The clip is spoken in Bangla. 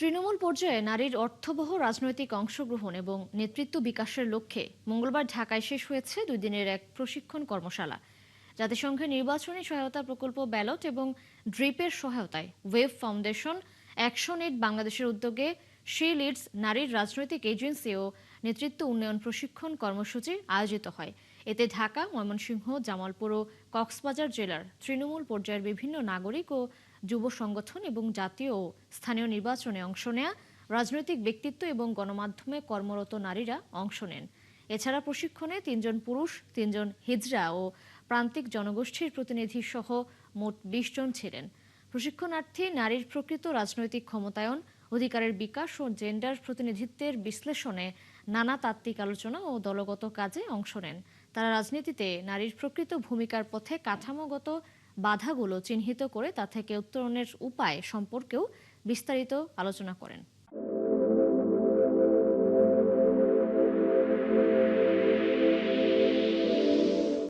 তৃণমূল পর্যায়ে নারীর অর্থবহ রাজনৈতিক অংশগ্রহণ এবং নেতৃত্ব বিকাশের লক্ষ্যে মঙ্গলবার ঢাকায় শেষ হয়েছে 2 দিনের এক প্রশিক্ষণ কর্মশালা। জাতিসংঘের নির্বাচনী সহায়তা প্রকল্প ব্যালট এবং ড্রিপের সহায়তায় ওয়েব ফাউন্ডেশন, অ্যাকশন এইড বাংলাদেশের উদ্যোগে শি লিডস নারীর রাজনৈতিক এজেন্সি ও নেতৃত্ব উন্নয়ন প্রশিক্ষণ কর্মসূচি আয়োজিত হয়। এতে ঢাকা, ময়মনসিংহ, জামালপুর ও কক্সবাজার জেলার তৃণমূল পর্যায়ের বিভিন্ন নাগরিক ও যুব সংগঠন এবং জাতীয় ও স্থানীয় নির্বাচনে অংশ নেয়া রাজনৈতিক ব্যক্তিত্ব এবং গণমাধ্যমে কর্মরত নারীরা অংশ নেন। এছাড়া প্রশিক্ষণে 3 জন পুরুষ, 3 জন হিজড়া ও প্রান্তিক জনগোষ্ঠীর প্রতিনিধি সহ মোট 20 জন ছিলেন। প্রশিক্ষণার্থী নারীর প্রকৃত রাজনৈতিক ক্ষমতায়ন, অধিকারের বিকাশ ও জেন্ডার প্রতিনিধিত্বের বিশ্লেষণে নানা তাত্ত্বিক আলোচনা ও দলগত কাজে অংশ নেন। তারা রাজনীতিতে নারীর প্রকৃত ভূমিকার পথে কাঠামোগত বাধাগুলো চিহ্নিত করে তা থেকে উত্তরণের উপায় সম্পর্কেও বিস্তারিত আলোচনা করেন।